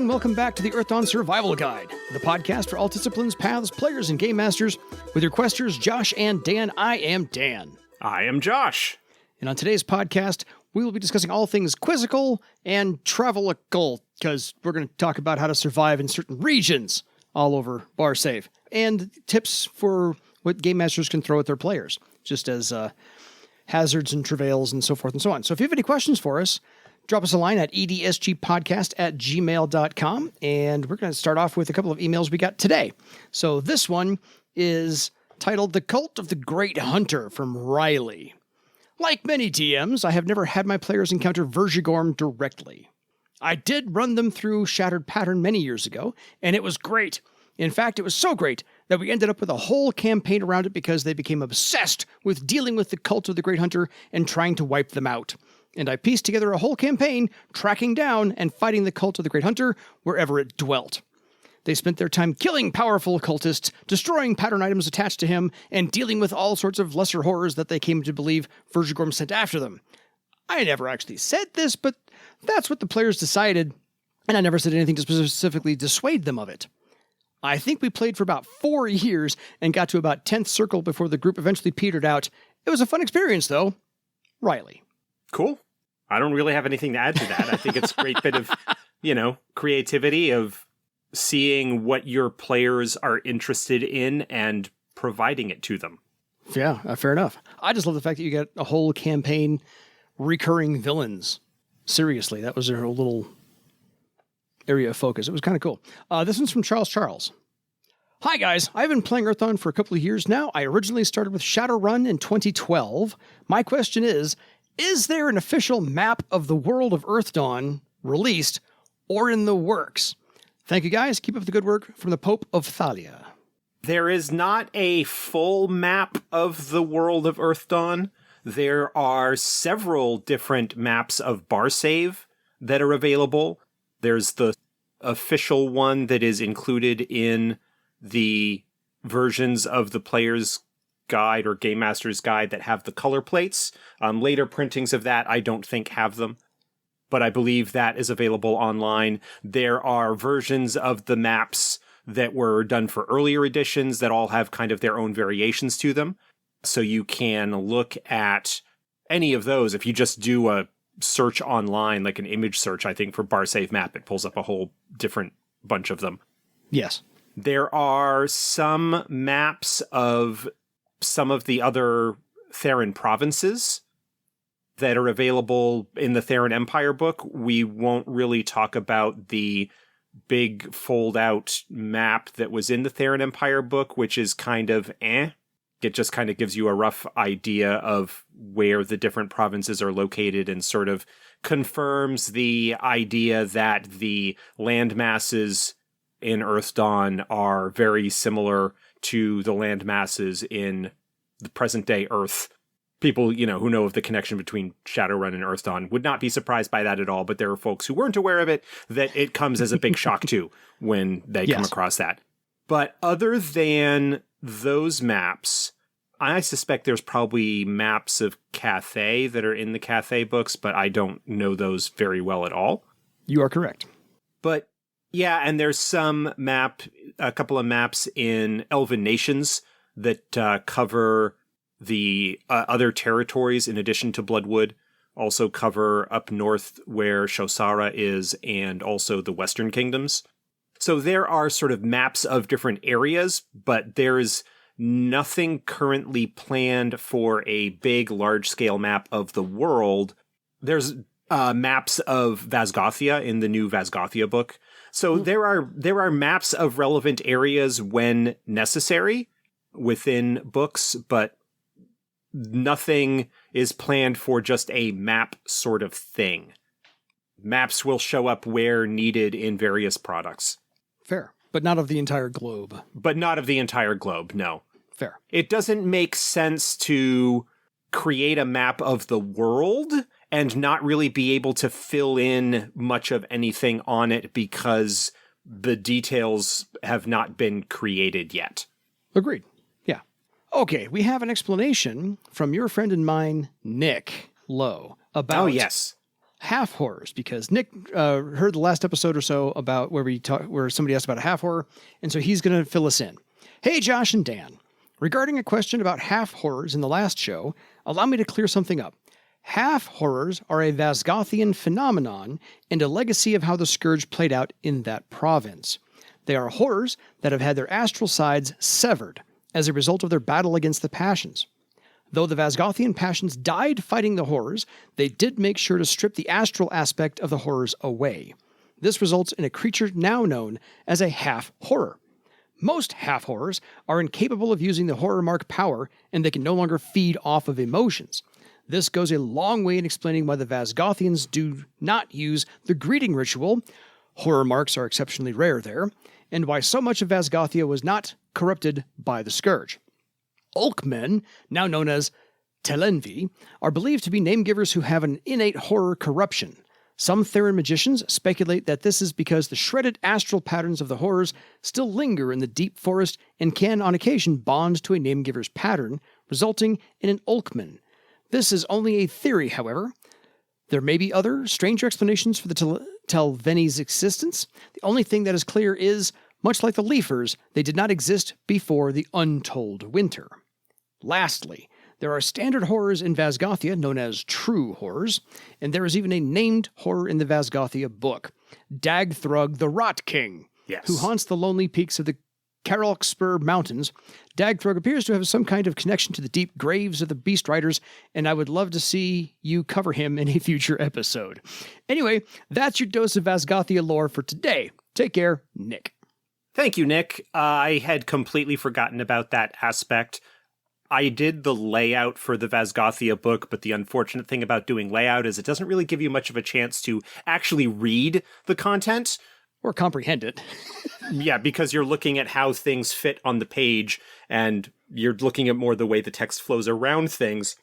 everyone. Welcome back to the Earth Dawn Survival Guide, the podcast for all disciplines, paths, players, and game masters. With your questers, Josh and Dan, I am Dan. I am Josh. And on today's podcast, we will be discussing all things quizzical and travelical, because we're going to talk about how to survive in certain regions all over Barsaive, and tips for what game masters can throw at their players, just as hazards and travails and so forth and so on. So if you have any questions for us, drop us a line at edsgpodcast@gmail.com, and we're going to start off with a couple of emails we got today. So this one is titled The Cult of the Great Hunter from Riley. Like many DMs, I have never had my players encounter Vergigorm directly. I did run them through Shattered Pattern many years ago, and it was great. In fact, it was so great that we ended up with a whole campaign around it because they became obsessed with dealing with the cult of the Great Hunter and trying to wipe them out. And I pieced together a whole campaign tracking down and fighting the cult of the Great Hunter wherever it dwelt. They spent their time killing powerful cultists, destroying pattern items attached to him, and dealing with all sorts of lesser horrors that they came to believe Vergigorm sent after them. I never actually said this, but that's what the players decided, and I never said anything to specifically dissuade them of it. I think we played for about 4 years and got to about 10th circle before the group eventually petered out. It was a fun experience, though. Riley. Cool. I don't really have anything to add to that. I think it's a great bit of, creativity of seeing what your players are interested in and providing it to them. Yeah, fair enough. I just love the fact that you get a whole campaign recurring villains. Seriously, that was their little area of focus. It was kind of cool. This one's from Charles. Hi guys, I've been playing Earth Dawn for a couple of years now. I originally started with Shadowrun in 2012. My question is there an official map of the world of Earth Dawn released or in the works? Thank you guys. Keep up the good work. From the Pope of Thalia. There is not a full map of the world of Earth Dawn. There are several different maps of Barsaive that are available. There's the official one that is included in the versions of the player's guide or game master's guide that have the color plates. Later printings of that I don't think have them, but I believe that is available online. There are versions of the maps that were done for earlier editions that all have kind of their own variations to them. So you can look at any of those. If you just do a search online, like an image search, I think for Barsaive map, it pulls up a whole different bunch of them. Yes. There are some maps of some of the other Theron provinces that are available in the Theron Empire book. We won't really talk about the big fold-out map that was in the Theron Empire book, which is kind of It just kind of gives you a rough idea of where the different provinces are located and sort of confirms the idea that the land masses in Earth Dawn are very similar to the land masses in the present-day Earth. People, who know of the connection between Shadowrun and Earth Dawn would not be surprised by that at all, but there are folks who weren't aware of it, that it comes as a big shock to when they come across that. But other than those maps, I suspect there's probably maps of Cathay that are in the Cathay books, but I don't know those very well at all. You are correct. But yeah, and there's a couple of maps in Elven Nations that cover the other territories in addition to Bloodwood, also cover up north where Shosara is, and also the Western Kingdoms. So there are sort of maps of different areas, but there's nothing currently planned for a big, large-scale map of the world. There's maps of Vasgothia in the new Vasgothia book. So there are maps of relevant areas when necessary within books, but nothing is planned for just a map sort of thing. Maps will show up where needed in various products. Fair. But not of the entire globe. But not of the entire globe, no. Fair. It doesn't make sense to create a map of the world and not really be able to fill in much of anything on it because the details have not been created yet. Agreed. Yeah. Okay, we have an explanation from your friend and mine, Nick Lowe, about half horrors, because Nick heard the last episode or so about where somebody asked about a half horror, and so he's going to fill us in. Hey, Josh and Dan. Regarding a question about half horrors in the last show, allow me to clear something up. Half horrors are a Vasgothian phenomenon and a legacy of how the scourge played out in that province. They are horrors that have had their astral sides severed as a result of their battle against the passions. Though the Vasgothian passions died fighting the horrors, they did make sure to strip the astral aspect of the horrors away. This results in a creature now known as a half-horror. Most half-horrors are incapable of using the horror mark power, and they can no longer feed off of emotions. This goes a long way in explaining why the Vasgothians do not use the greeting ritual. Horror marks are exceptionally rare there, and why so much of Vasgothia was not corrupted by the scourge. Ulkmen, now known as Telenvi, are believed to be namegivers who have an innate horror corruption. Some Theran magicians speculate that this is because the shredded astral patterns of the horrors still linger in the deep forest and can on occasion bond to a namegiver's pattern, resulting in an Ulkmen. This is only a theory, however. There may be other, stranger explanations for the Telveni's existence. The only thing that is clear is, much like the Leafers, they did not exist before the Untold Winter. Lastly, there are standard horrors in Vasgothia known as true horrors, and there is even a named horror in the Vasgothia book, Dagthrug the Rot King, who haunts the lonely peaks of the Karalkspur Mountains. Dagthrug appears to have some kind of connection to the deep graves of the Beast Riders, and I would love to see you cover him in a future episode. Anyway, that's your dose of Vasgothia lore for today. Take care, Nick. Thank you, Nick. I had completely forgotten about that aspect. I did the layout for the Vasgothia book, but the unfortunate thing about doing layout is it doesn't really give you much of a chance to actually read the content. Or comprehend it. Yeah, because you're looking at how things fit on the page, and you're looking at more the way the text flows around things.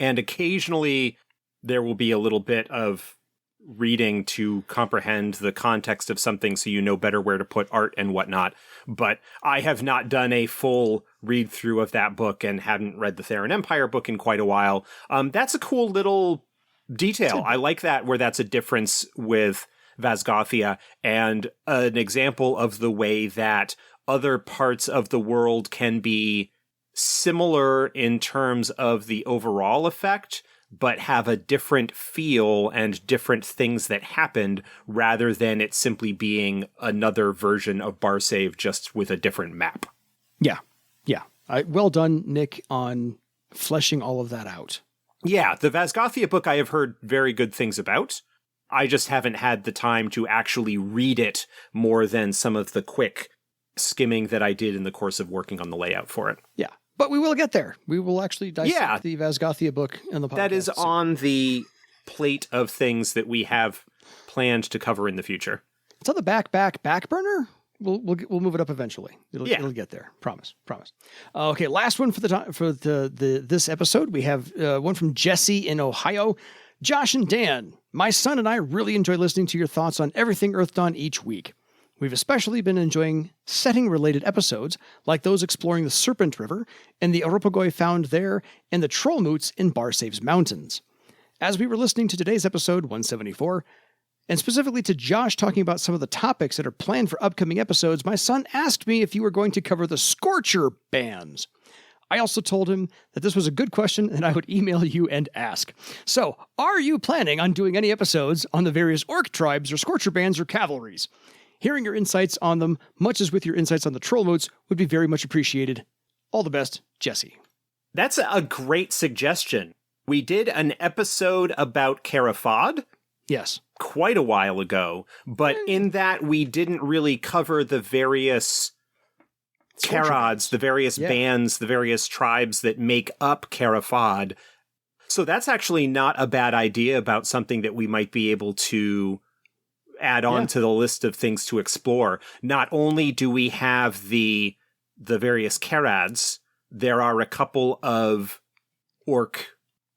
And occasionally there will be a little bit of reading to comprehend the context of something so you know better where to put art and whatnot. But I have not done a full read through of that book and hadn't read the Theran Empire book in quite a while. That's a cool little detail. I like that, where that's a difference with Vasgothia, and an example of the way that other parts of the world can be similar in terms of the overall effect, but have a different feel and different things that happened, rather than it simply being another version of Barsaive just with a different map. Yeah. Well done, Nick, on fleshing all of that out. Yeah, the Vasgothia book I have heard very good things about. I just haven't had the time to actually read it more than some of the quick skimming that I did in the course of working on the layout for it. Yeah, but we will get there. We will actually dissect the Vasgothia book in the podcast. That is on the plate of things that we have planned to cover in the future. It's on the back burner. We'll move it up eventually. It'll get there. Promise. Okay, last one for this episode. We have one from Jesse in Ohio. Josh and Dan, my son and I really enjoy listening to your thoughts on everything Earth Dawn each week. We've especially been enjoying setting-related episodes, like those exploring the Serpent River and the Oropogoi found there and the Trollmoots in Barsaive's mountains. As we were listening to today's episode 174, and specifically to Josh talking about some of the topics that are planned for upcoming episodes, my son asked me if you were going to cover the Scorcher bands. I also told him that this was a good question and I would email you and ask. So, are you planning on doing any episodes on the various orc tribes or Scorcher bands or cavalries? Hearing your insights on them, much as with your insights on the Trollmoots, would be very much appreciated. All the best, Jesse. That's a great suggestion. We did an episode about Carafod. Yes. Quite a while ago, but in that we didn't really cover the various Karods, the various bands, the various tribes that make up Carafod. So that's actually not a bad idea about something that we might be able to add on to the list of things to explore. Not only do we have the various Karads, there are a couple of orc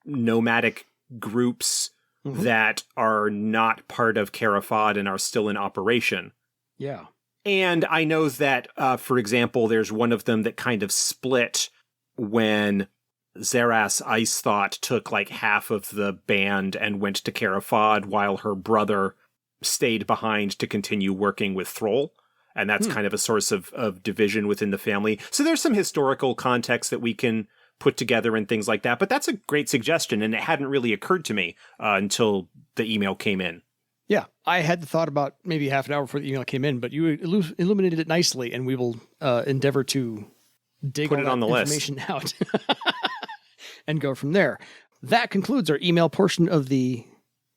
nomadic groups that are not part of Carafod and are still in operation. Yeah. And I know that, for example, there's one of them that kind of split when Zeras Ice Thought took like half of the band and went to Carafod while her brother stayed behind to continue working with Thrall. And that's kind of a source of division within the family. So there's some historical context that we can put together and things like that. But that's a great suggestion, and it hadn't really occurred to me until the email came in. Yeah, I had the thought about maybe half an hour before the email came in, but you illuminated it nicely, and we will endeavor to dig Put it on the information out and go from there. That concludes our email portion of the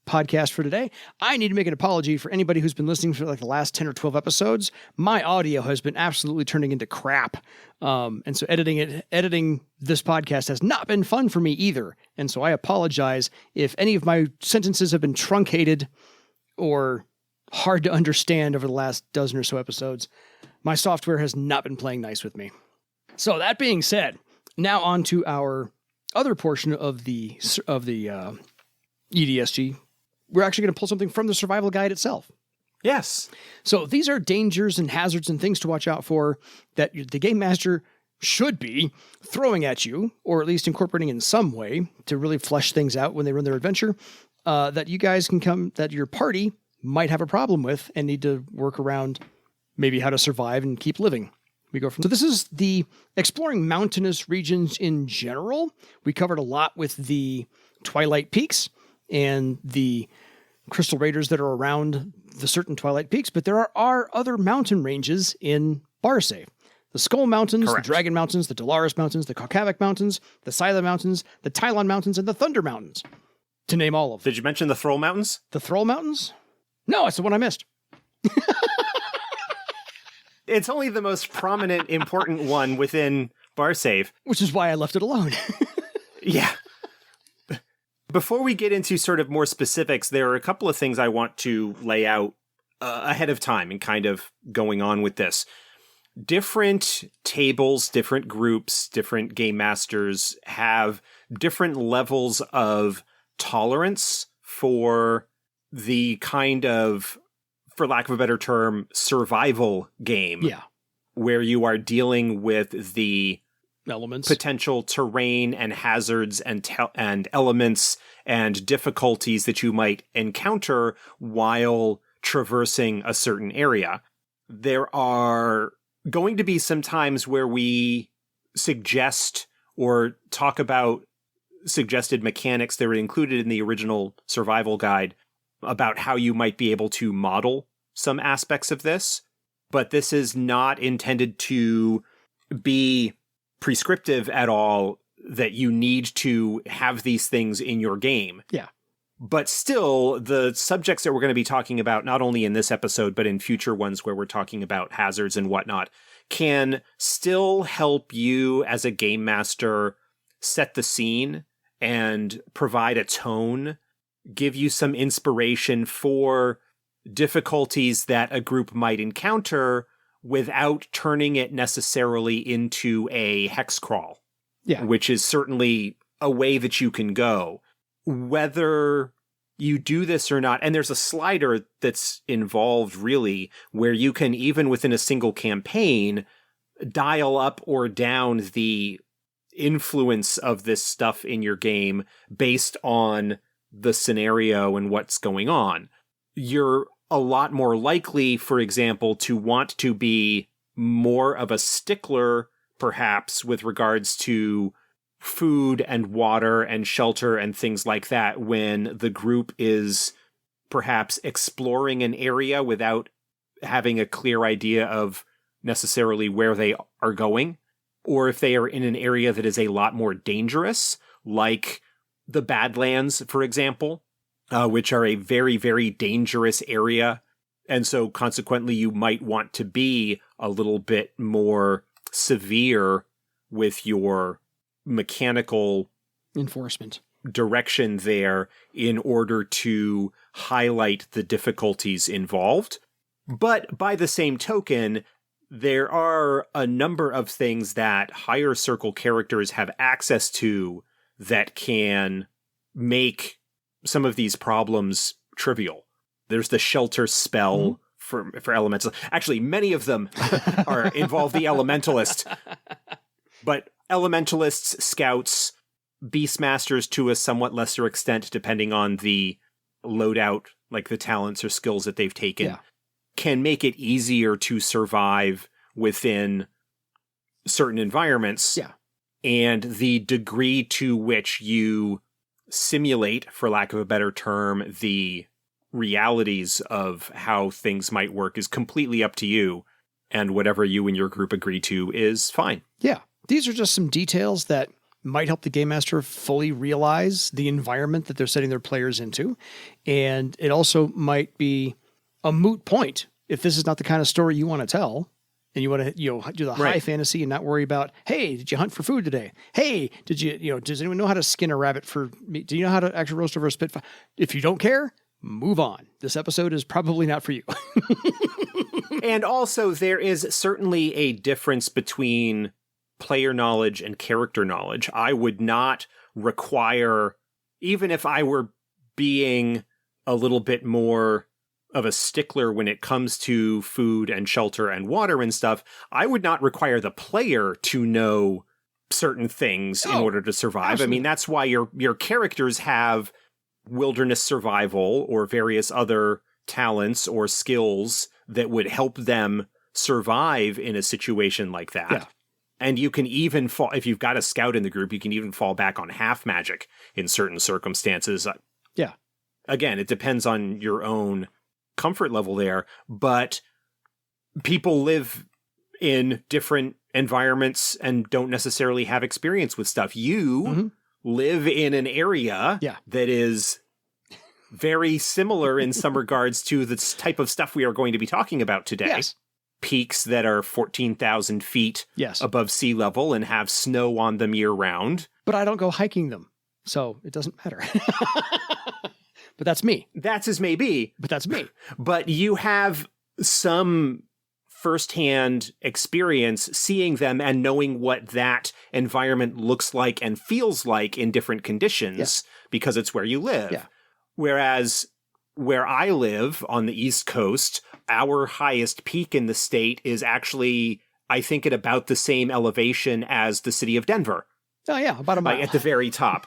podcast for today. I need to make an apology for anybody who's been listening for like the last 10 or 12 episodes. My audio has been absolutely turning into crap. And so editing this podcast has not been fun for me either. And so I apologize if any of my sentences have been truncated or hard to understand over the last dozen or so episodes. My software has not been playing nice with me. So that being said, now on to our other portion of the EDSG. We're actually going to pull something from the survival guide itself. Yes. So these are dangers and hazards and things to watch out for that the game master should be throwing at you, or at least incorporating in some way to really flesh things out when they run their adventure, that you guys that your party might have a problem with and need to work around maybe how to survive and keep living. So this is the exploring mountainous regions in general. We covered a lot with the Twilight Peaks and the crystal raiders that are around the certain Twilight Peaks, but there are other mountain ranges in Barsaive. The Skull Mountains, Correct. The Dragon Mountains, the Dolaris Mountains, the Kaukavik Mountains, the Scylla Mountains, the Tylon Mountains, and the Thunder Mountains, to name all of them. Did you mention the Thrall Mountains? The Thrall Mountains? No, it's the one I missed. It's only the most prominent, important one within Barsaive. Which is why I left it alone. Yeah. Before we get into sort of more specifics, there are a couple of things I want to lay out ahead of time and kind of going on with this. Different tables, different groups, different game masters have different levels of tolerance for the kind of, for lack of a better term, survival game. Yeah. Where you are dealing with the Elements. potential terrain and hazards and elements and difficulties that you might encounter while traversing a certain area. There are going to be some times where we suggest or talk about suggested mechanics that were included in the original survival guide about how you might be able to model some aspects of this. But this is not intended to be prescriptive at all that you need to have these things in your game. Yeah. But still, the subjects that we're going to be talking about, not only in this episode, but in future ones where we're talking about hazards and whatnot, can still help you as a game master set the scene and provide a tone, give you some inspiration for difficulties that a group might encounter without turning it necessarily into a hex crawl. Yeah. Which is certainly a way that you can go. Whether you do this or not, and there's a slider that's involved really, where you can, even within a single campaign, dial up or down the influence of this stuff in your game based on the scenario and what's going on. You're a lot more likely, for example, to want to be more of a stickler, perhaps, with regards to food and water and shelter and things like that when the group is perhaps exploring an area without having a clear idea of necessarily where they are going, or if they are in an area that is a lot more dangerous, like the Badlands, for example, which are a very, very dangerous area. And so consequently, you might want to be a little bit more severe with your mechanical Enforcement. direction there in order to highlight the difficulties involved. But by the same token, there are a number of things that higher circle characters have access to that can make some of these problems trivial. There's the shelter spell for elementals. Actually, many of them involve the elementalist. But elementalists, scouts, Beastmasters to a somewhat lesser extent, depending on the loadout, like the talents or skills that they've taken, can make it easier to survive within certain environments. Yeah. And the degree to which you simulate, for lack of a better term, the realities of how things might work is completely up to you. And whatever you and your group agree to is fine. Yeah. These are just some details that might help the game master fully realize the environment that they're setting their players into. And it also might be a moot point if this is not the kind of story you want to tell. And you want to, do the high fantasy and not worry about, hey, did you hunt for food today? Hey, did you, does anyone know how to skin a rabbit for meat? Do you know how to actually roast over a spitfire? If you don't care, move on. This episode is probably not for you. And also, there is certainly a difference between player knowledge and character knowledge. I would not require, even if I were being a little bit more of a stickler when it comes to food and shelter and water and stuff, I would not require the player to know certain things in order to survive. Absolutely. I mean, that's why your characters have wilderness survival or various other talents or skills that would help them survive in a situation like that. Yeah. And you can even fall, if you've got a scout in the group, you can even fall back on half magic in certain circumstances. Yeah. Again, it depends on your own comfort level there, but people live in different environments and don't necessarily have experience with stuff. You live in an area that is very similar in some regards to the type of stuff we are going to be talking about today. Yes. Peaks that are 14,000 feet above sea level and have snow on them year round. But I don't go hiking them, so it doesn't matter. But that's me. That's as may be. But that's me. But you have some firsthand experience seeing them and knowing what that environment looks like and feels like in different conditions because it's where you live. Yeah. Whereas where I live on the East Coast, our highest peak in the state is actually, I think, at about the same elevation as the city of Denver. Oh, yeah, about a mile. At the very top.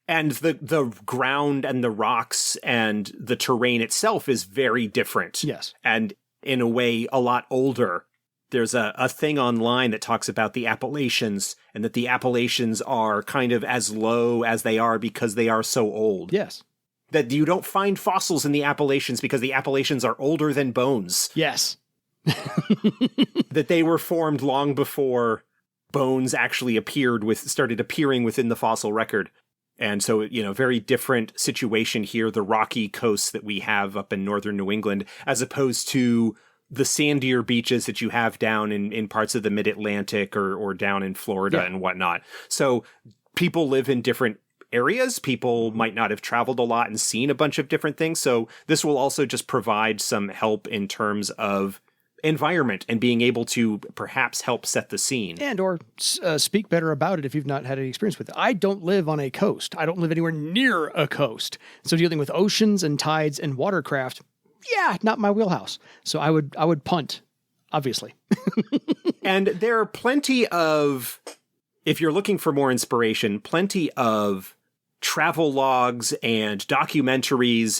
And the ground and the rocks and the terrain itself is very different. Yes. And in a way, a lot older. There's a thing online that talks about the Appalachians and that the Appalachians are kind of as low as they are because they are so old. Yes. That you don't find fossils in the Appalachians because the Appalachians are older than bones. Yes. That they were formed long before bones actually started appearing within the fossil record. And so, very different situation here, the rocky coasts that we have up in northern New England, as opposed to the sandier beaches that you have down in parts of the mid-Atlantic or down in Florida and whatnot. So people live in different areas. People might not have traveled a lot and seen a bunch of different things. So this will also just provide some help in terms of environment and being able to perhaps help set the scene. And or speak better about it if you've not had any experience with it. I don't live on a coast. I don't live anywhere near a coast. So dealing with oceans and tides and watercraft, not my wheelhouse. So I would punt, obviously. And there are plenty of, if you're looking for more inspiration, plenty of travel logs and documentaries.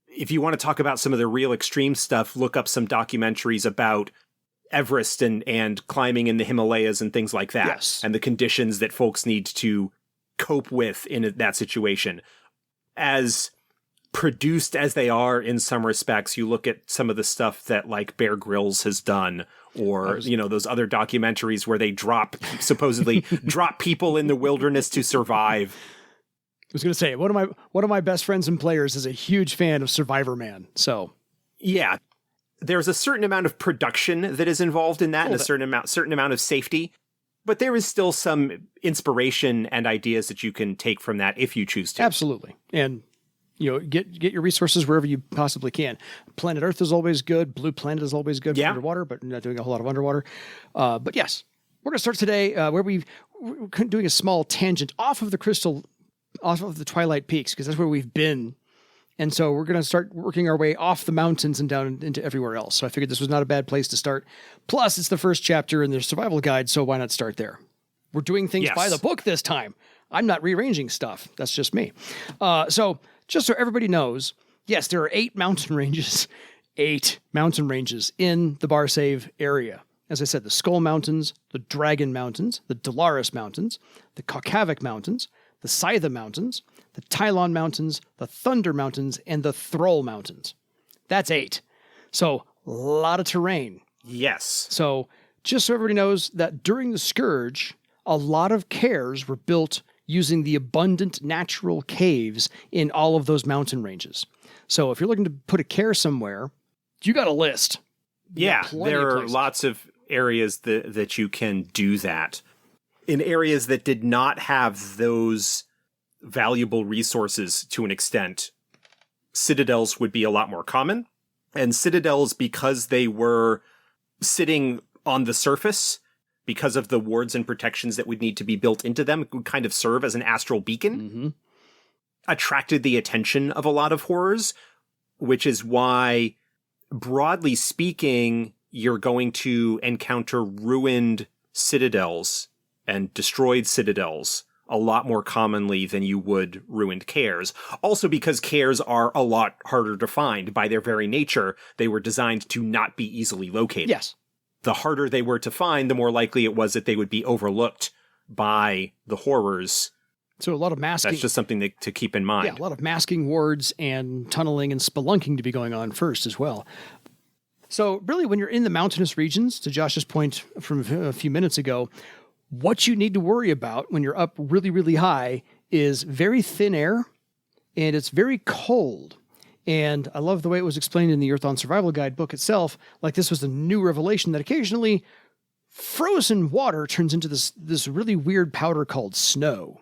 If you want to talk about some of the real extreme stuff, look up some documentaries about Everest and climbing in the Himalayas and things like that. Yes. And the conditions that folks need to cope with in that situation. As produced as they are in some respects, you look at some of the stuff that like Bear Grylls has done, or, those other documentaries where they supposedly drop people in the wilderness to survive. I was going to say, one of my best friends and players is a huge fan of Survivor Man. So, yeah, there's a certain amount of production that is involved in that, and a certain amount of safety. But there is still some inspiration and ideas that you can take from that if you choose to. Absolutely, and get your resources wherever you possibly can. Planet Earth is always good. Blue Planet is always good for underwater, but not doing a whole lot of underwater. But yes, we're going to start today where we're doing a small tangent off of the Twilight Peaks, because that's where we've been. And so we're going to start working our way off the mountains and down into everywhere else. So I figured this was not a bad place to start. Plus, it's the first chapter in their survival guide, so why not start there? we're doing things by the book this time. I'm not rearranging stuff. That's just me. So just so everybody knows, yes, there are 8 mountain ranges. 8 mountain ranges in the Barsaive area. As I said, the Skull Mountains, the Dragon Mountains, the Dolaris Mountains, the Kaukavik Mountains, the Scythe Mountains, the Tylon Mountains, the Thunder Mountains, and the Thrall Mountains. That's 8. So a lot of terrain. Yes. So just so everybody knows that during the Scourge, a lot of kaers were built using the abundant natural caves in all of those mountain ranges. So if you're looking to put a kaer somewhere, you got a list. Yeah, there are lots of areas that you can do that. In areas that did not have those valuable resources to an extent, citadels would be a lot more common. And citadels, because they were sitting on the surface, because of the wards and protections that would need to be built into them, would kind of serve as an astral beacon, attracted the attention of a lot of horrors, which is why, broadly speaking, you're going to encounter ruined citadels and destroyed citadels a lot more commonly than you would ruined kaers. Also because kaers are a lot harder to find. By their very nature, they were designed to not be easily located. Yes. The harder they were to find, the more likely it was that they would be overlooked by the horrors. So a lot of masking. That's just something to keep in mind. Yeah, a lot of masking wards and tunneling and spelunking to be going on first as well. So really, when you're in the mountainous regions, to Josh's point from a few minutes ago, what you need to worry about when you're up really, really high is very thin air, and it's very cold. And I love the way it was explained in the Earth on Survival Guide book itself. Like this was a new revelation that occasionally frozen water turns into this really weird powder called snow.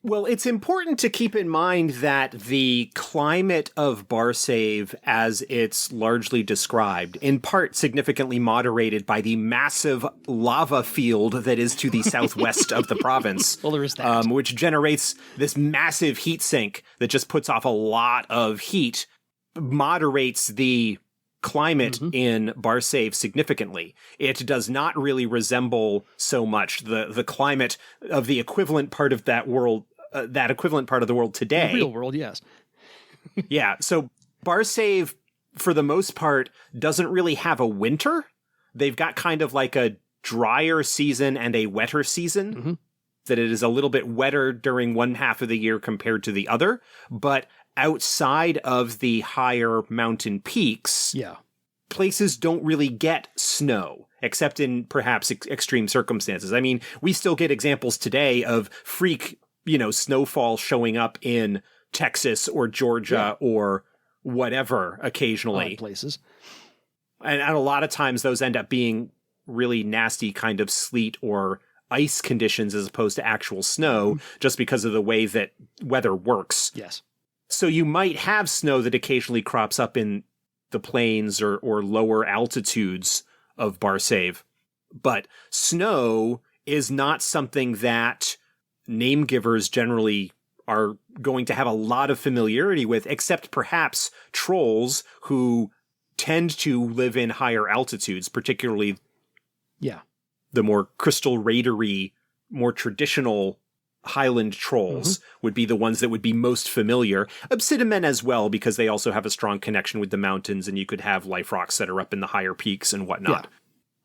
Well, it's important to keep in mind that the climate of Barsaive, as it's largely described, in part significantly moderated by the massive lava field that is to the southwest of the province. Well, there is that. Which generates this massive heat sink that just puts off a lot of heat, moderates the climate in Barsaive significantly. It does not really resemble so much the climate of the equivalent part of that world, that equivalent part of the world today. The real world, yes. Yeah, so Barsaive, for the most part, doesn't really have a winter. They've got kind of like a drier season and a wetter season, that it is a little bit wetter during one half of the year compared to the other, but outside of the higher mountain peaks, places don't really get snow, except in perhaps extreme circumstances. I mean, we still get examples today of freak, snowfall showing up in Texas or Georgia or whatever occasionally. Odd places. And a lot of times those end up being really nasty kind of sleet or ice conditions as opposed to actual snow, just because of the way that weather works. Yes. So you might have snow that occasionally crops up in the plains or lower altitudes of Barsaive, but snow is not something that Namegivers generally are going to have a lot of familiarity with, except perhaps trolls who tend to live in higher altitudes, particularly the more crystal raidery, more traditional highland trolls would be the ones that would be most familiar. Obsidian as well, because they also have a strong connection with the mountains, and you could have life rocks that are up in the higher peaks and whatnot.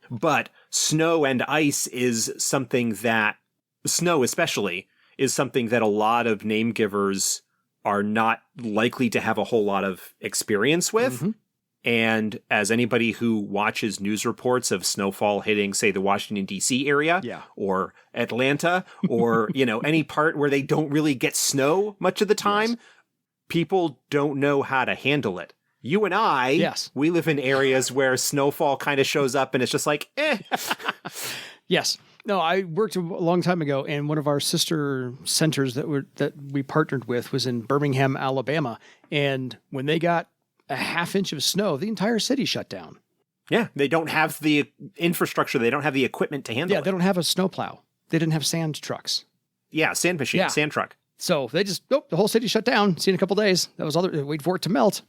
But snow and ice is something that, snow especially, is something that a lot of Namegivers are not likely to have a whole lot of experience with. And as anybody who watches news reports of snowfall hitting, say, the Washington, D.C. area or Atlanta or, any part where they don't really get snow much of the time, people don't know how to handle it. You and I, we live in areas where snowfall kind of shows up and it's just like, eh. Yes. No, I worked a long time ago, and one of our sister centers that we partnered with was in Birmingham, Alabama. And when they got a half inch of snow, the entire city shut down. Yeah, they don't have the infrastructure. They don't have the equipment to handle it. Yeah, they don't have a snowplow. They didn't have sand trucks. Yeah, sand machine, sand truck. So they just, the whole city shut down. See you in a couple of days. That was all. Wait for it to melt.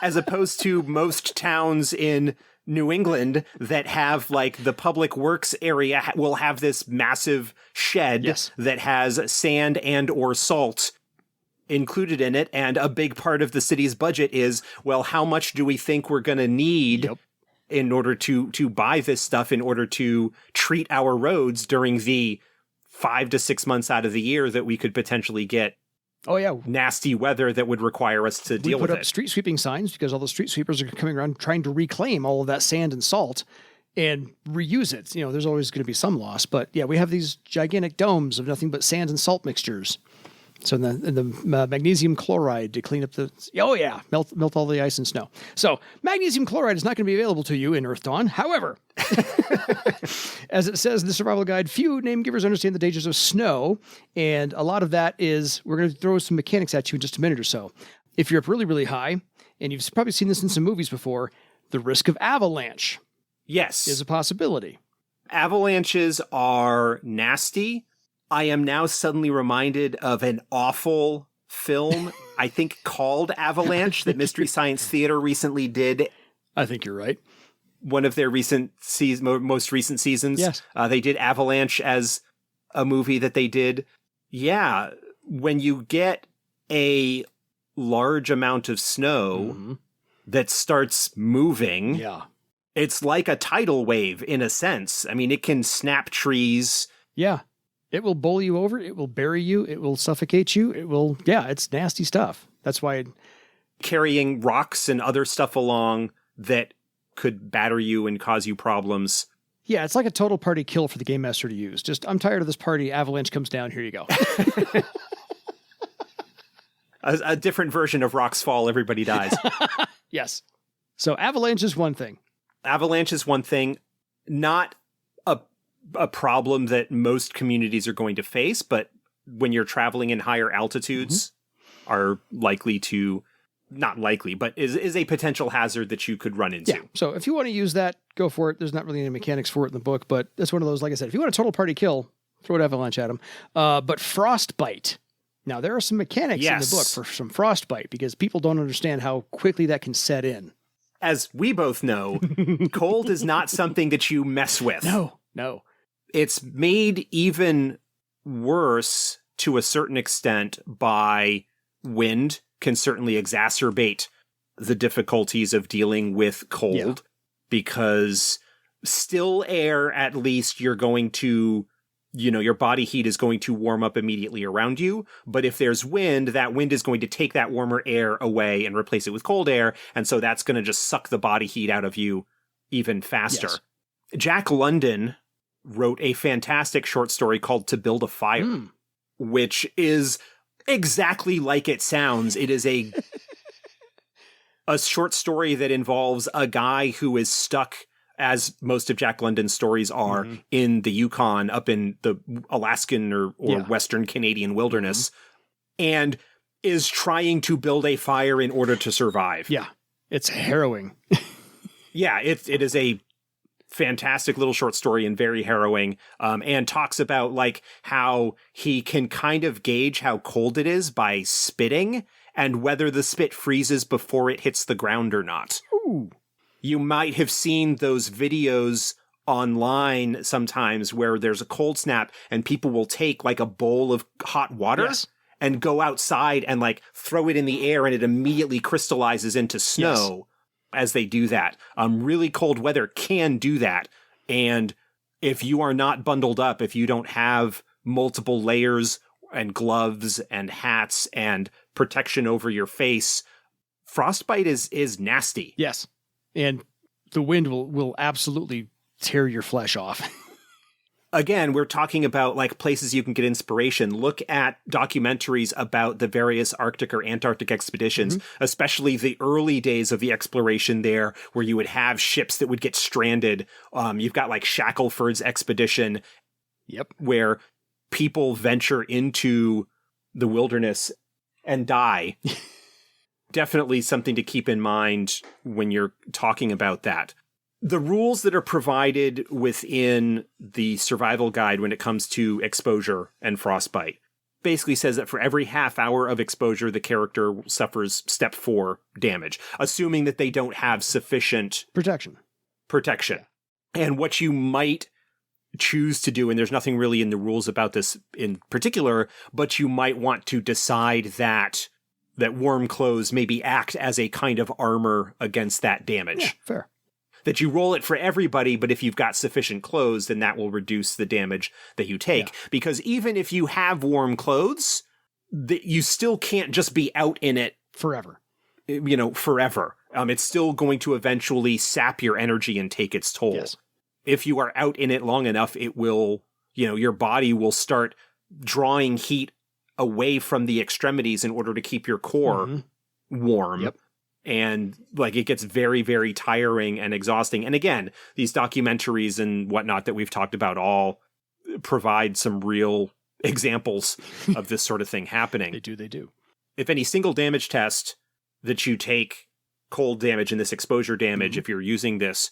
As opposed to most towns in New England that have like the public works area will have this massive shed Yes. that has sand and or salt included in it. And a big part of the city's budget is, well, how much do we think we're going to need Yep. in order to buy this stuff in order to treat our roads during the 5 to 6 months out of the year that we could potentially get Oh, yeah. nasty weather that would require us to We deal put with up it. street sweeping signs because all the street sweepers are coming around trying to reclaim all of that sand and salt and reuse it. You know, there's always going to be some loss, but yeah, we have these gigantic domes of nothing but sand and salt mixtures. So the magnesium chloride to clean up melt all the ice and snow. So magnesium chloride is not going to be available to you in Earth Dawn. However, as it says in the survival guide, few name givers understand the dangers of snow. And a lot of that is, we're going to throw some mechanics at you in just a minute or so. If you're up really, really high, and you've probably seen this in some movies before, the risk of avalanche Yes. is a possibility. Avalanches are nasty. I am now suddenly reminded of an awful film, I think called Avalanche, that Mystery Science Theater recently did. I think you're right. One of their most recent seasons. Yes. They did Avalanche as a movie that they did. Yeah, when you get a large amount of snow that starts moving, Yeah. it's like a tidal wave in a sense. I mean, it can snap trees. Yeah. It will bowl you over. It will bury you. It will suffocate you. It's nasty stuff. That's why. Carrying rocks and other stuff along that could batter you and cause you problems. Yeah, it's like a total party kill for the game master to use. Just, I'm tired of this party. Avalanche comes down. Here you go. A different version of rocks fall, everybody dies. Yes. So avalanche is one thing. Avalanche is one thing, not a problem that most communities are going to face, but when you're traveling in higher altitudes are likely to, not likely, but is a potential hazard that you could run into. Yeah. So if you want to use that, go for it. There's not really any mechanics for it in the book, but that's one of those, like I said, if you want a total party kill, throw an avalanche at them. But Frostbite. Now, there are some mechanics in the book for some Frostbite because people don't understand how quickly that can set in. As we both know, cold is not something that you mess with. No. It's made even worse to a certain extent by wind, can certainly exacerbate the difficulties of dealing with cold because still air, at least you're going to, your body heat is going to warm up immediately around you. But if there's wind, that wind is going to take that warmer air away and replace it with cold air. And so that's going to just suck the body heat out of you even faster. Yes. Jack London wrote a fantastic short story called To Build a Fire, which is exactly like it sounds. It is a short story that involves a guy who is stuck, as most of Jack London's stories are, in the Yukon, up in the Alaskan or Western Canadian wilderness, and is trying to build a fire in order to survive. Yeah. It's harrowing. It is a fantastic little short story and very harrowing, and talks about like how he can kind of gauge how cold it is by spitting and whether the spit freezes before it hits the ground or not. Ooh. You might have seen those videos online sometimes where there's a cold snap and people will take like a bowl of hot water and go outside and like throw it in the air and it immediately crystallizes into snow. As they do that. Really cold weather can do that. And if you are not bundled up, if you don't have multiple layers and gloves and hats and protection over your face, frostbite is nasty. Yes. And the wind will absolutely tear your flesh off. Again, we're talking about like places you can get inspiration. Look at documentaries about the various Arctic or Antarctic expeditions, especially the early days of the exploration there, where you would have ships that would get stranded. You've got like Shackelford's expedition, where people venture into the wilderness and die. Definitely something to keep in mind when you're talking about that. The rules that are provided within the survival guide when it comes to exposure and frostbite basically says that for every half hour of exposure, the character suffers step 4 damage, assuming that they don't have sufficient protection. protection. And what you might choose to do, and there's nothing really in the rules about this in particular, but you might want to decide that warm clothes maybe act as a kind of armor against that damage. Yeah, fair. That you roll it for everybody, but if you've got sufficient clothes, then that will reduce the damage that you take. Yeah. Because even if you have warm clothes, you still can't just be out in it forever. Forever. It's still going to eventually sap your energy and take its toll. Yes. If you are out in it long enough, it will, your body will start drawing heat away from the extremities in order to keep your core warm. Yep. And it gets very, very tiring and exhausting. And again, these documentaries and whatnot that we've talked about all provide some real examples of this sort of thing happening. They do. If any single damage test that you take, cold damage and this exposure damage, if you're using this,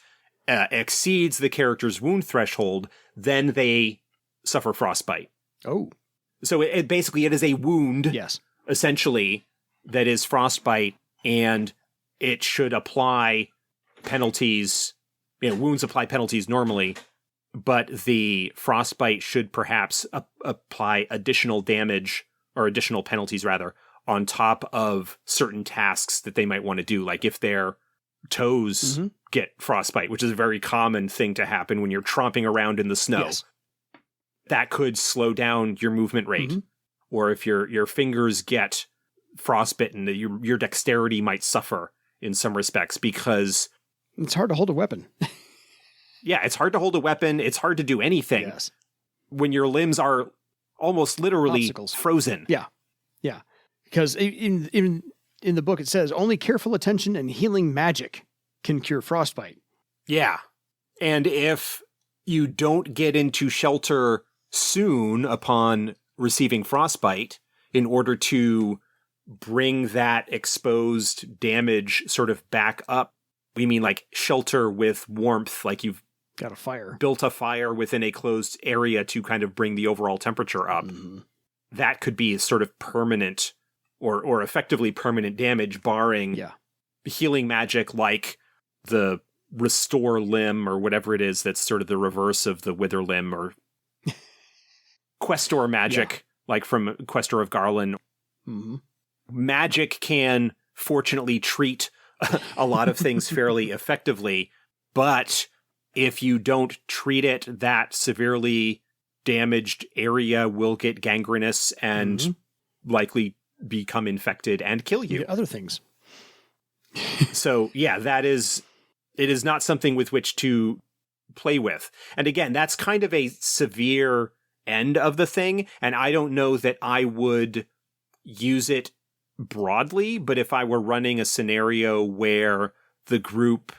exceeds the character's wound threshold, then they suffer frostbite. Oh. So it basically is a wound, yes, essentially, that is frostbite, and it should apply penalties. Wounds apply penalties normally, but the frostbite should perhaps apply additional damage, or additional penalties rather, on top of certain tasks that they might want to do, like if their toes get frostbite, which is a very common thing to happen when you're tromping around in the snow. Yes. That could slow down your movement rate. Or if your fingers get frostbitten, your dexterity might suffer in some respects because it's hard to hold a weapon. Yeah, it's hard to hold a weapon. It's hard to do anything. Yes. When your limbs are almost literally Obstacles. Frozen. Yeah. Because in the book it says only careful attention and healing magic can cure frostbite. Yeah. And if you don't get into shelter soon upon receiving frostbite, in order to bring that exposed damage sort of back up, we mean shelter with warmth, you've got a fire, built a fire within a closed area to kind of bring the overall temperature up. That could be sort of permanent or effectively permanent damage, barring healing magic like the restore limb or whatever it is that's sort of the reverse of the wither limb, or Questor magic, like from Questor of Garland. Magic can fortunately treat a lot of things fairly effectively, but if you don't treat it, that severely damaged area will get gangrenous and likely become infected and kill you. Other things. So yeah, it is not something with which to play with. And again, that's kind of a severe end of the thing, and I don't know that I would use it broadly, but if I were running a scenario where the group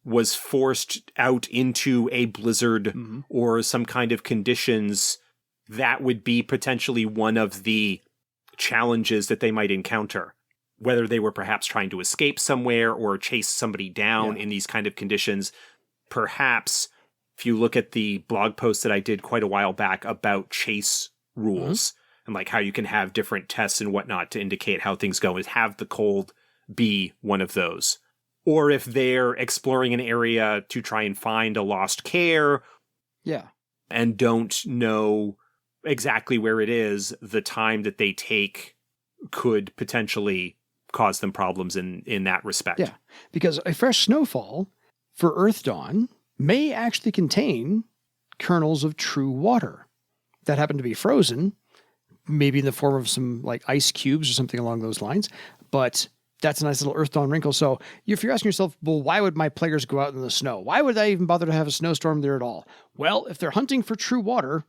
was forced out into a blizzard or some kind of conditions, that would be potentially one of the challenges that they might encounter. Whether they were perhaps trying to escape somewhere or chase somebody down in these kind of conditions. Perhaps, if you look at the blog post that I did quite a while back about chase rules, and how you can have different tests and whatnot to indicate how things go, is have the cold be one of those. Or if they're exploring an area to try and find a lost kaer, and don't know exactly where it is, the time that they take could potentially cause them problems in that respect. Yeah, because a fresh snowfall for Earth Dawn may actually contain kernels of true water that happen to be frozen, maybe in the form of some ice cubes or something along those lines. But that's a nice little Earth Dawn wrinkle. So if you're asking yourself, well, why would my players go out in the snow? Why would I even bother to have a snowstorm there at all? Well, if they're hunting for true water...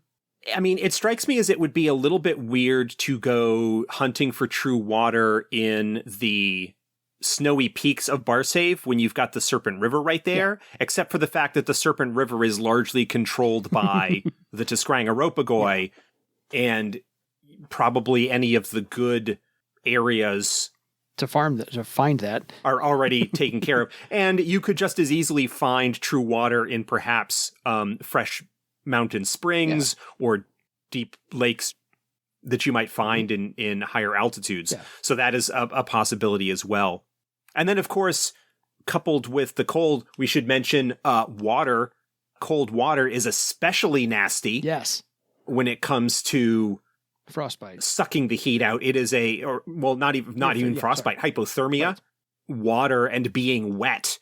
I mean, it strikes me as it would be a little bit weird to go hunting for true water in the snowy peaks of Barsaive when you've got the Serpent River right there, except for the fact that the Serpent River is largely controlled by the Tiskrang-Aropagoi, and probably any of the good areas to find that are already taken care of. And you could just as easily find true water in perhaps fresh mountain springs or deep lakes that you might find in higher altitudes. So that is a possibility as well. And then, of course, coupled with the cold, we should mention water. Cold water is especially nasty. Yes. When it comes to Frostbite. sucking the heat out. It is not even frostbite, hypothermia. Right. Water and being wet.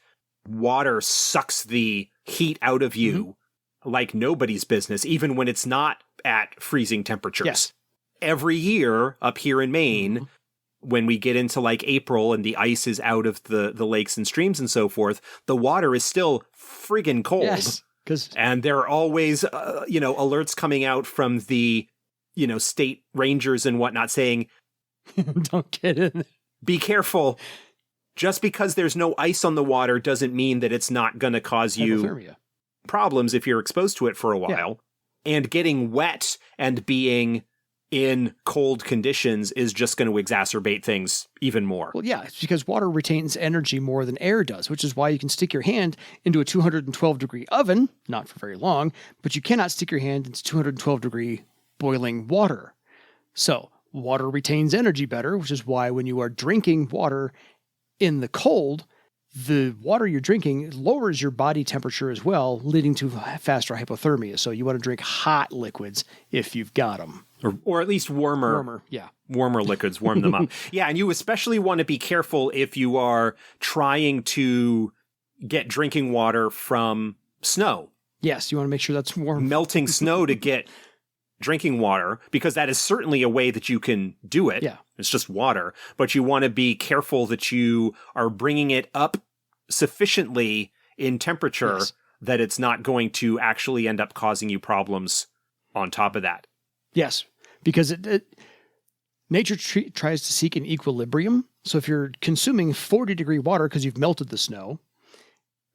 Water sucks the heat out of you like nobody's business, even when it's not at freezing temperatures. Yes. Every year up here in Maine, when we get into like April and the ice is out of the lakes and streams and so forth, the water is still friggin' cold. Yes. And there are always, alerts coming out from the, state rangers and whatnot saying, don't get in. Be careful. Just because there's no ice on the water doesn't mean that it's not going to cause you hypothermia problems if you're exposed to it for a while. Yeah. And getting wet and being in cold conditions is just going to exacerbate things even more. Well, yeah, it's because water retains energy more than air does, which is why you can stick your hand into a 212-degree oven, not for very long, but you cannot stick your hand into 212-degree boiling water. So water retains energy better, which is why when you are drinking water in the cold, the water you're drinking lowers your body temperature as well, leading to faster hypothermia. So you want to drink hot liquids if you've got them. Or at least warmer. Yeah. Warmer liquids, warm them up. Yeah, and you especially want to be careful if you are trying to get drinking water from snow. Yes, you want to make sure that's warm. Melting snow to get drinking water, because that is certainly a way that you can do it. Yeah. It's just water. But you want to be careful that you are bringing it up sufficiently in temperature that it's not going to actually end up causing you problems on top of that. Yes, because nature tries to seek an equilibrium. So if you're consuming 40-degree water because you've melted the snow,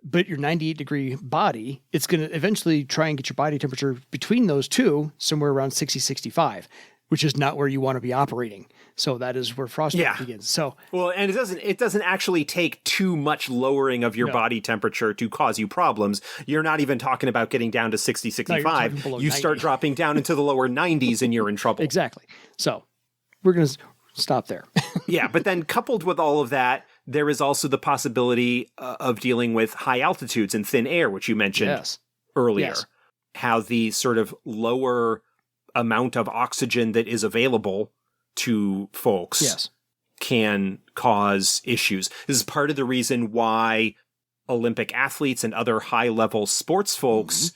but your 98-degree body, it's going to eventually try and get your body temperature between those two, somewhere around 60, 65, which is not where you want to be operating. So that is where frostbite begins. So well, and it doesn't actually take too much lowering of your body temperature to cause you problems. You're not even talking about getting down to 60, 65. No, you start dropping down into the lower 90s and you're in trouble. Exactly. So we're going to stop there. Yeah, but then coupled with all of that, there is also the possibility of dealing with high altitudes and thin air, which you mentioned earlier. Yes. How the sort of lower amount of oxygen that is available to folks can cause issues. This is part of the reason why Olympic athletes and other high-level sports folks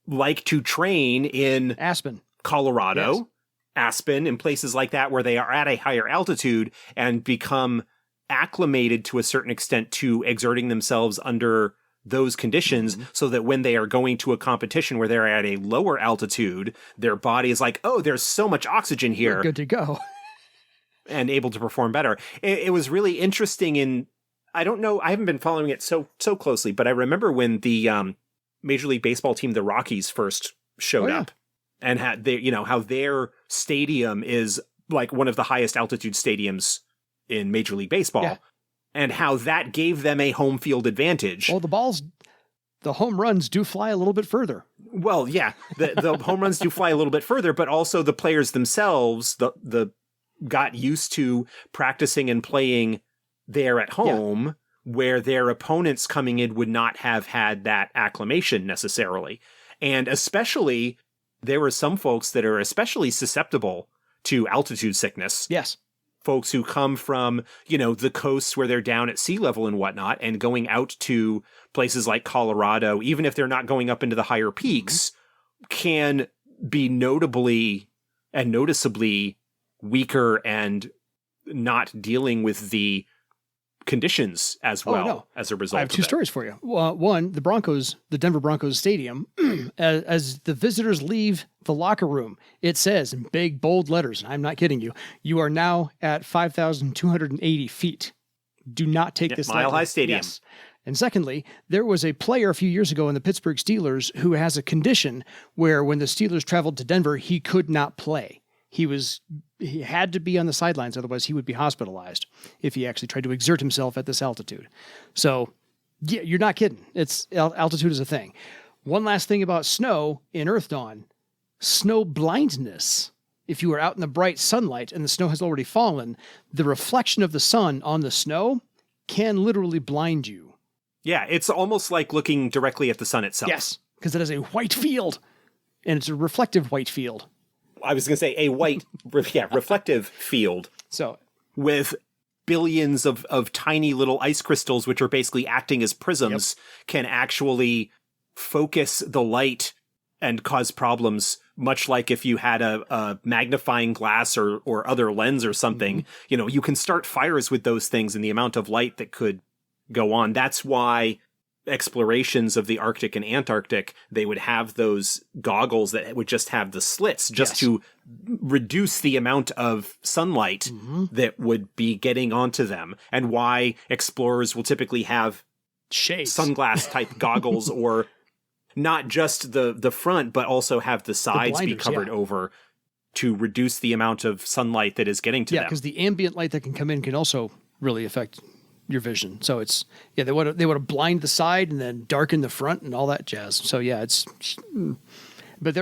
like to train in Aspen, Colorado, Aspen, and places like that where they are at a higher altitude and become acclimated to a certain extent to exerting themselves under those conditions, so that when they are going to a competition where they're at a lower altitude, their body is like, oh, there's so much oxygen here. We're good to go. And able to perform better. It was really interesting I don't know, I haven't been following it so closely, but I remember when the Major League Baseball team, the Rockies, first showed up and had how their stadium is like one of the highest altitude stadiums in Major League Baseball. Yeah. And how that gave them a home field advantage. Well, the home runs do fly a little bit further. Well, yeah, the home runs do fly a little bit further, but also the players themselves, the got used to practicing and playing there at home, where their opponents coming in would not have had that acclimation necessarily. And especially, there were some folks that are especially susceptible to altitude sickness. Yes. Folks who come from, the coasts where they're down at sea level and whatnot, and going out to places like Colorado, even if they're not going up into the higher peaks, can be notably and noticeably weaker and not dealing with the conditions as well as a result. I have two stories for you. One, the Denver Broncos stadium, as the visitors leave the locker room, it says in big, bold letters, and I'm not kidding you, you are now at 5,280 feet. Do not take this Mile High Stadium. Yes. And secondly, there was a player a few years ago in the Pittsburgh Steelers who has a condition where when the Steelers traveled to Denver, he could not play. He had to be on the sidelines, otherwise he would be hospitalized if he actually tried to exert himself at this altitude. So, yeah, you're not kidding. Altitude is a thing. One last thing about snow in Earth Dawn. Snow blindness. If you are out in the bright sunlight and the snow has already fallen, the reflection of the sun on the snow can literally blind you. Yeah, it's almost like looking directly at the sun itself. Yes, because it is a white field, and it's a reflective white field. I was going to say a white, reflective field. So with billions of tiny little ice crystals, which are basically acting as prisms, can actually focus the light and cause problems, much like if you had a magnifying glass or other lens or something. You know, you can start fires with those things and the amount of light that could go on. That's why explorations of the Arctic and Antarctic, they would have those goggles that would just have the slits just to reduce the amount of sunlight that would be getting onto them, and why explorers will typically have shades, sunglass type goggles, or not just the front, but also have the sides be covered over to reduce the amount of sunlight that is getting to them. Yeah, because the ambient light that can come in can also really affect your vision. So it's, they want to blind the side and then darken the front and all that jazz. So yeah, but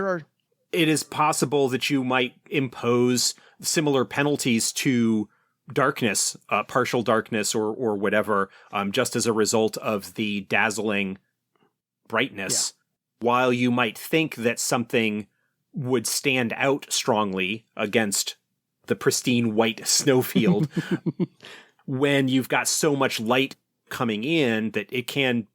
it is possible that you might impose similar penalties to darkness, partial darkness or whatever, just as a result of the dazzling brightness. Yeah. While you might think that something would stand out strongly against the pristine white snowfield, when you've got so much light coming in that it can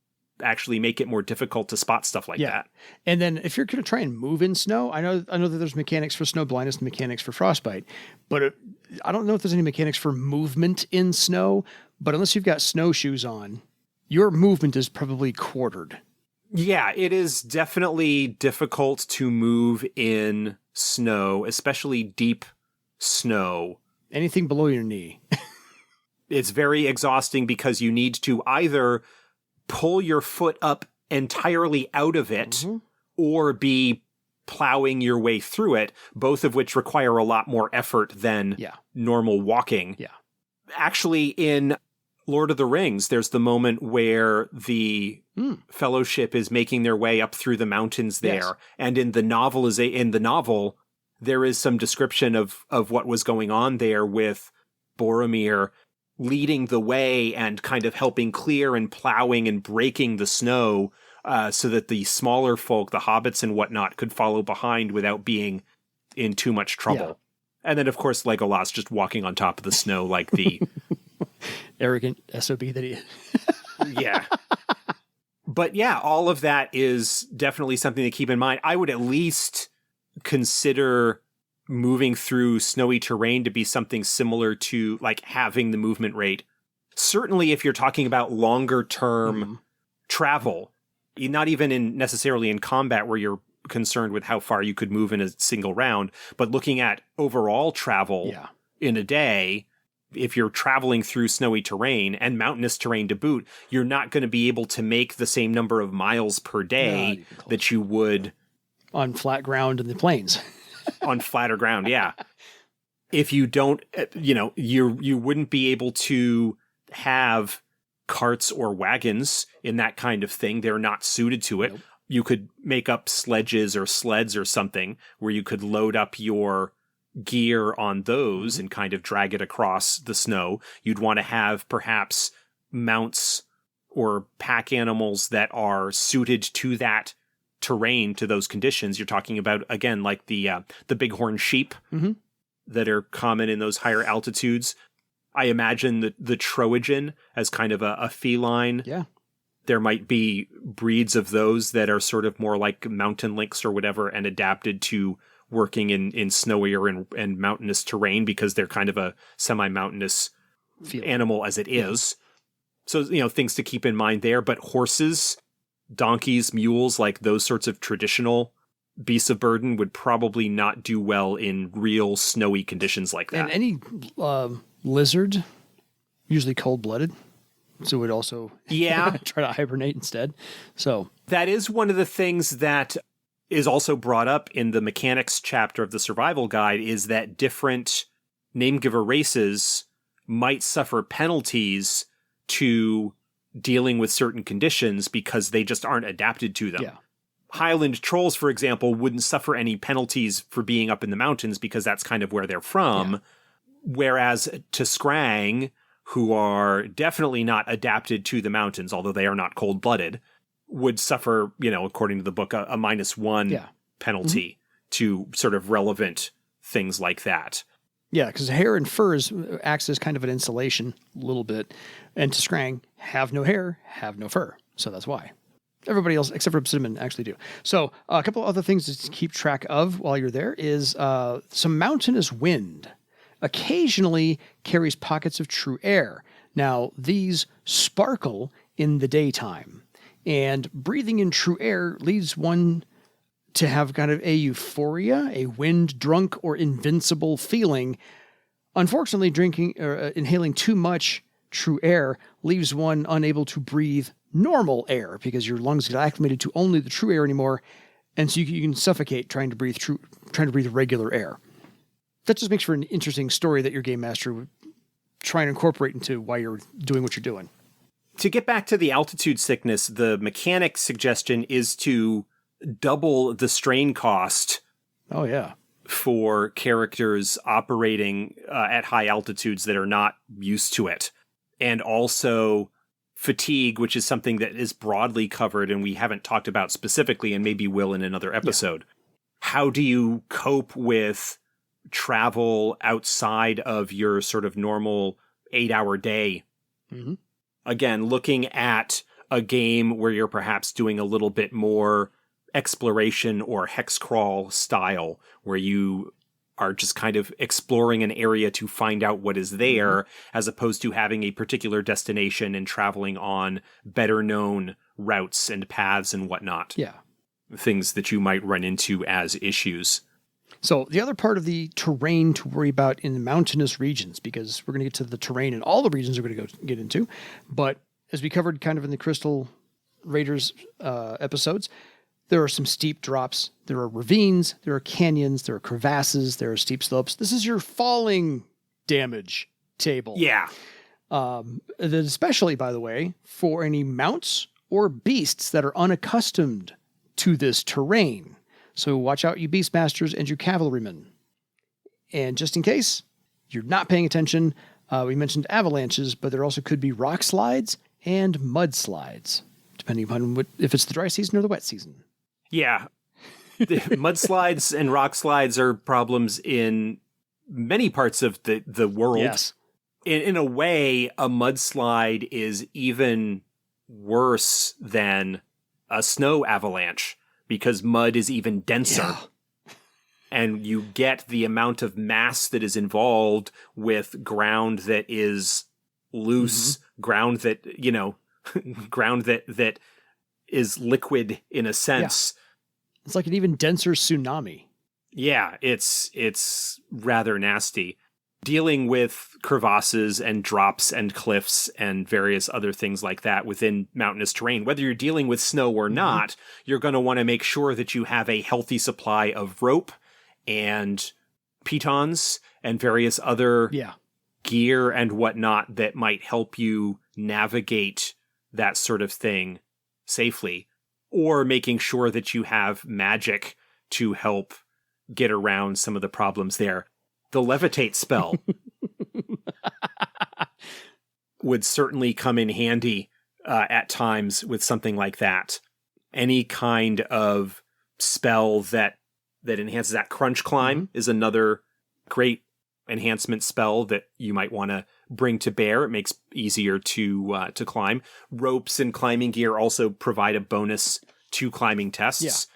actually make it more difficult to spot stuff like that. And then if you're going to try and move in snow, I know that there's mechanics for snow blindness and mechanics for frostbite, but I don't know if there's any mechanics for movement in snow, but unless you've got snowshoes on, your movement is probably quartered. Yeah, it is definitely difficult to move in snow, especially deep snow. Anything below your knee. It's very exhausting because you need to either pull your foot up entirely out of it or be plowing your way through it, both of which require a lot more effort than normal walking. Yeah. Actually, in Lord of the Rings, there's the moment where the Fellowship is making their way up through the mountains there. Yes. And in the novel, there is some description of what was going on there with Boromir leading the way and kind of helping clear and plowing and breaking the snow so that the smaller folk, the hobbits and whatnot, could follow behind without being in too much trouble. Yeah. And then, of course, Legolas just walking on top of the snow like the... arrogant SOB that he is. Yeah. But yeah, all of that is definitely something to keep in mind. I would at least consider moving through snowy terrain to be something similar to like having the movement rate. Certainly if you're talking about longer term travel, not even necessarily in combat where you're concerned with how far you could move in a single round, but looking at overall travel in a day, if you're traveling through snowy terrain and mountainous terrain to boot, you're not going to be able to make the same number of miles per day that you would on flat ground in the plains. On flatter ground, yeah. If you don't, you wouldn't be able to have carts or wagons in that kind of thing. They're not suited to it. Nope. You could make up sledges or sleds or something where you could load up your gear on those and kind of drag it across the snow. You'd want to have perhaps mounts or pack animals that are suited to that terrain, to those conditions. You're talking about, again, like the bighorn sheep that are common in those higher altitudes. I imagine the Trojan as kind of a feline. Yeah. There might be breeds of those that are sort of more like mountain lynx or whatever and adapted to working in snowier and mountainous terrain because they're kind of a semi-mountainous animal as it is. So, things to keep in mind there. But horses, donkeys, mules, like those sorts of traditional beasts of burden would probably not do well in real snowy conditions like that. And any lizard, usually cold-blooded, so would also try to hibernate instead. So that is one of the things that is also brought up in the mechanics chapter of the survival guide, is that different Namegiver races might suffer penalties to dealing with certain conditions because they just aren't adapted to them. Yeah. Highland trolls, for example, wouldn't suffer any penalties for being up in the mountains because that's kind of where they're from. Yeah. Whereas to Scrang, who are definitely not adapted to the mountains, although they are not cold-blooded, would suffer, according to the book, a -1 penalty to sort of relevant things like that. Yeah, because hair and furs acts as kind of an insulation a little bit. And to Scrang, have no hair, have no fur. So that's why. Everybody else, except for cinnamon, actually do. So a couple other things to keep track of while you're there is some mountainous wind. Occasionally carries pockets of true air. Now, these sparkle in the daytime. And breathing in true air leads one to have kind of a euphoria, a wind-drunk or invincible feeling. Unfortunately, drinking or inhaling too much true air leaves one unable to breathe normal air because your lungs get acclimated to only the true air anymore, and so you can suffocate trying to breathe regular air. That just makes for an interesting story that your game master would try and incorporate into why you're doing what you're doing. To get back to the altitude sickness, the mechanic suggestion is to double the strain cost. Oh, yeah. For characters operating at high altitudes that are not used to it. And also fatigue, which is something that is broadly covered and we haven't talked about specifically and maybe will in another episode. Yeah. How do you cope with travel outside of your sort of normal 8-hour day? Mm-hmm. Again, looking at a game where you're perhaps doing a little bit more exploration or hex crawl style, where you are just kind of exploring an area to find out what is there, as opposed to having a particular destination and traveling on better known routes and paths and whatnot. Yeah. Things that you might run into as issues. So the other part of the terrain to worry about in the mountainous regions, because we're going to get to the terrain in all the regions we're going to get into, but as we covered kind of in the Crystal Raiders episodes, there are some steep drops, there are ravines, there are canyons, there are crevasses, there are steep slopes. This is your falling damage table. Yeah. Especially, by the way, for any mounts or beasts that are unaccustomed to this terrain. So watch out, you beastmasters and you cavalrymen. And just in case you're not paying attention, we mentioned avalanches, but there also could be rock slides and mudslides, depending upon if it's the dry season or the wet season. Yeah. Mudslides and rock slides are problems in many parts of the world. Yes. In a way, a mudslide is even worse than a snow avalanche because mud is even denser. Yeah. And you get the amount of mass that is involved with ground that is loose, ground that, ground that is liquid in a sense. Yeah. It's like an even denser tsunami. Yeah, it's rather nasty. Dealing with crevasses and drops and cliffs and various other things like that within mountainous terrain, whether you're dealing with snow or not, you're going to want to make sure that you have a healthy supply of rope and pitons and various other gear and whatnot that might help you navigate that sort of thing safely, or making sure that you have magic to help get around some of the problems there. The levitate spell would certainly come in handy at times with something like that. Any kind of spell that enhances that. Crunch climb is another great enhancement spell that you might want to bring to bear. It makes easier to climb. Ropes and climbing gear also provide a bonus to climbing tests.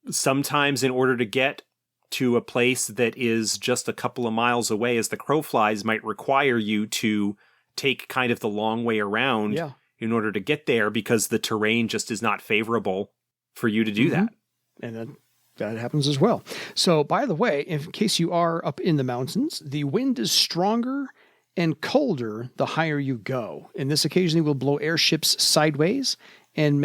Yeah. Sometimes in order to get to a place that is just a couple of miles away as the crow flies might require you to take kind of the long way around in order to get there because the terrain just is not favorable for you to do that. And then that happens as well. So, by the way, in case you are up in the mountains, the wind is stronger and colder the higher you go. And this occasionally will blow airships sideways and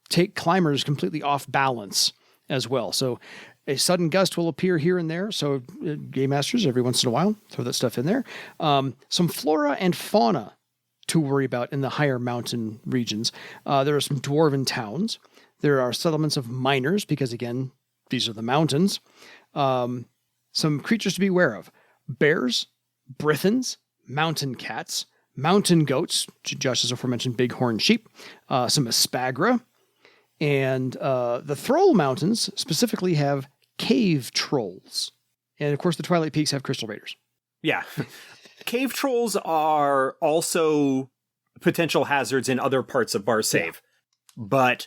take climbers completely off balance as well. So a sudden gust will appear here and there. So game masters, every once in a while, throw that stuff in there. Some flora and fauna to worry about in the higher mountain regions. There are some dwarven towns. There are settlements of miners, because again, these are the mountains. Some creatures to be aware of: bears, brythons, mountain cats, mountain goats, Josh's aforementioned bighorn sheep, some espagra, and the Throll Mountains specifically have cave trolls. And of course, the Twilight Peaks have crystal raiders. Yeah. Cave trolls are also potential hazards in other parts of Barsaive. Yeah. But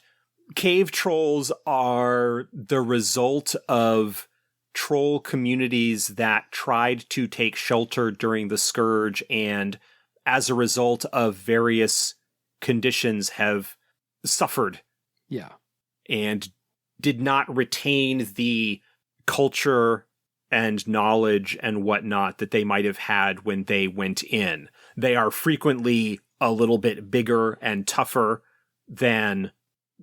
cave trolls are the result of troll communities that tried to take shelter during the Scourge and as a result of various conditions have suffered. Yeah. And did not retain the culture and knowledge and whatnot that they might have had when they went in. They are frequently a little bit bigger and tougher than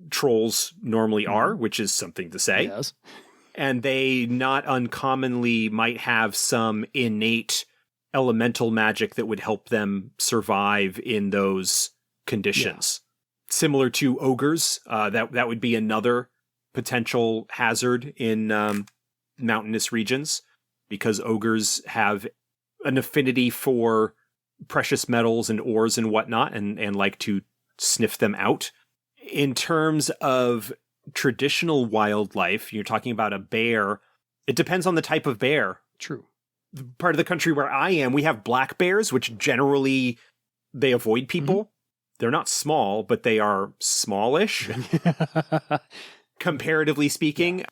trolls normally are, which is something to say. Yes. And they not uncommonly might have some innate elemental magic that would help them survive in those conditions. Yeah. Similar to ogres, that would be another potential hazard in mountainous regions, because ogres have an affinity for precious metals and ores and whatnot, and like to sniff them out. In terms of traditional wildlife, you're talking about a bear. It depends on the type of bear. True. The part of the country where I am, we have black bears, which generally they avoid people. Mm-hmm. They're not small, but they are smallish, comparatively speaking. Yeah.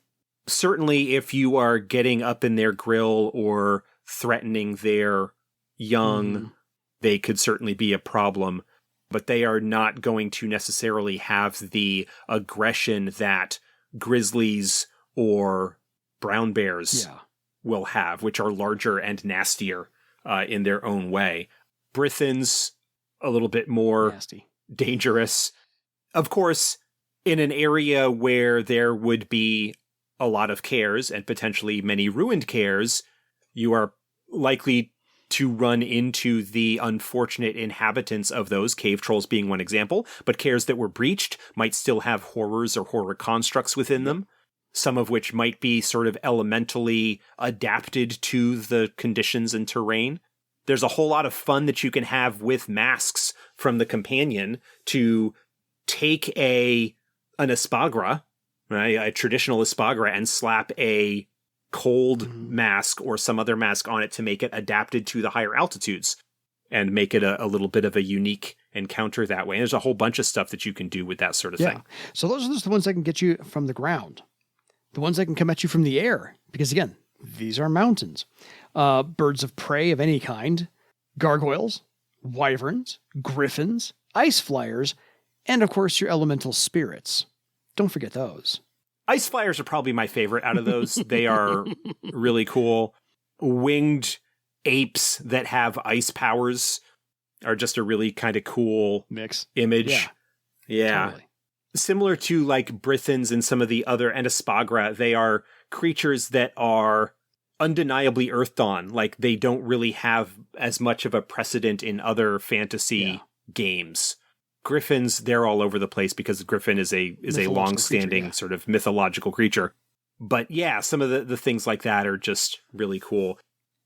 Certainly, if you are getting up in their grill or threatening their young, they could certainly be a problem. But they are not going to necessarily have the aggression that grizzlies or brown bears will have, which are larger and nastier in their own way. Brythons, a little bit more nasty, dangerous. Of course, in an area where there would be a lot of kaers and potentially many ruined kaers, you are likely to run into the unfortunate inhabitants of those, cave trolls being one example, but kaers that were breached might still have horrors or horror constructs within them, some of which might be sort of elementally adapted to the conditions and terrain. There's a whole lot of fun that you can have with masks from the companion to take an espagra, right, a traditional espagra, and slap a cold mask or some other mask on it to make it adapted to the higher altitudes and make it a little bit of a unique encounter that way. And there's a whole bunch of stuff that you can do with that sort of thing. So those are just the ones that can get you from the ground. The ones that can come at you from the air, because again, these are mountains. Birds of prey of any kind, gargoyles, wyverns, griffins, ice flyers, and of course your elemental spirits. Don't forget those. Ice flyers are probably my favorite out of those. They are really cool. Winged apes that have ice powers are just a really kind of cool mix image. Yeah. Totally. Similar to like Brythons and some of the other, and espagra, they are creatures that are undeniably earthed on. Like they don't really have as much of a precedent in other fantasy games. Griffins, they're all over the place because the griffin is a long-standing sort of mythological creature. But yeah, some of the things like that are just really cool.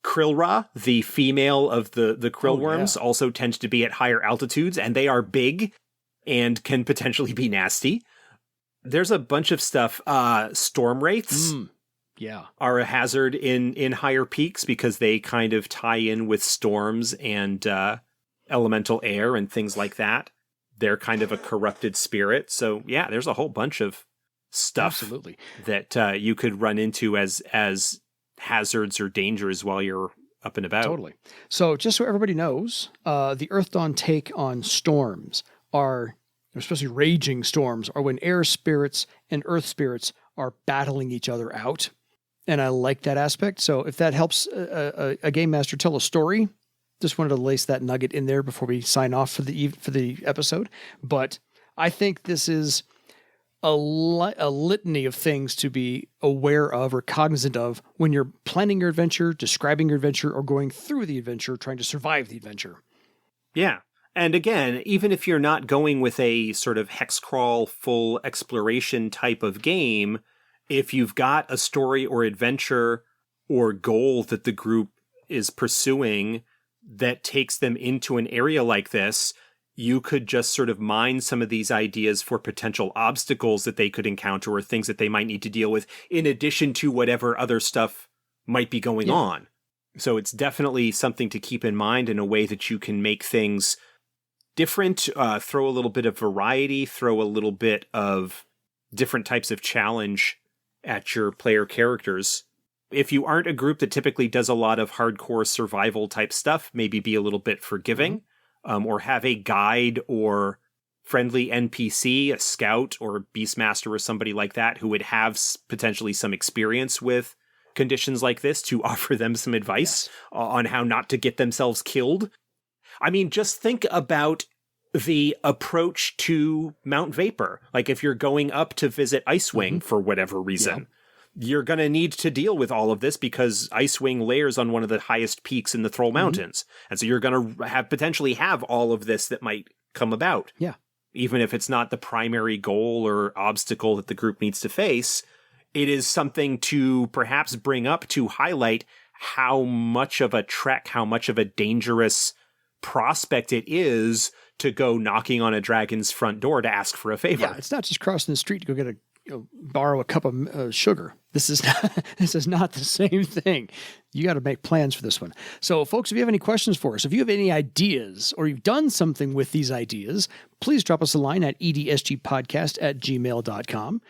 Krillra, the female of the krillworms, also tends to be at higher altitudes, and they are big and can potentially be nasty. There's a bunch of stuff. Storm wraiths are a hazard in higher peaks because they kind of tie in with storms and elemental air and things like that. They're kind of a corrupted spirit. So yeah, there's a whole bunch of stuff that you could run into as hazards or dangers while you're up and about. Totally. So just so everybody knows, the Earth Dawn take on storms are, especially raging storms, are when air spirits and earth spirits are battling each other out. And I like that aspect. So if that helps a game master tell a story, just wanted to lace that nugget in there before we sign off for the episode. But I think this is a litany of things to be aware of or cognizant of when you're planning your adventure, describing your adventure, or going through the adventure, trying to survive the adventure. Yeah. And again, even if you're not going with a sort of hex crawl, full exploration type of game, if you've got a story or adventure or goal that the group is pursuing, that takes them into an area like this, you could just sort of mine some of these ideas for potential obstacles that they could encounter or things that they might need to deal with, in addition to whatever other stuff might be going on. So it's definitely something to keep in mind in a way that you can make things different, throw a little bit of variety, throw a little bit of different types of challenge at your player characters. If you aren't a group that typically does a lot of hardcore survival type stuff, maybe be a little bit forgiving, or have a guide or friendly NPC, a scout or beastmaster or somebody like that who would have potentially some experience with conditions like this to offer them some advice on how not to get themselves killed. I mean, just think about the approach to Mount Vapor. Like if you're going up to visit Icewing for whatever reason, you're going to need to deal with all of this because Icewing layers on one of the highest peaks in the Throll Mountains. And so you're going to potentially have all of this that might come about. Yeah. Even if it's not the primary goal or obstacle that the group needs to face, it is something to perhaps bring up to highlight how much of a trek, how much of a dangerous prospect it is to go knocking on a dragon's front door to ask for a favor. Yeah, it's not just crossing the street to go get borrow a cup of sugar. This is not the same thing. You got to make plans for this one. So, folks, if you have any questions for us, if you have any ideas or you've done something with these ideas, please drop us a line at edsgpodcast@gmail.com.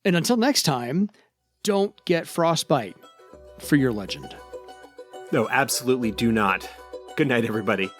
And until next time, don't get frostbite for your legend. No, absolutely do not. Good night, everybody.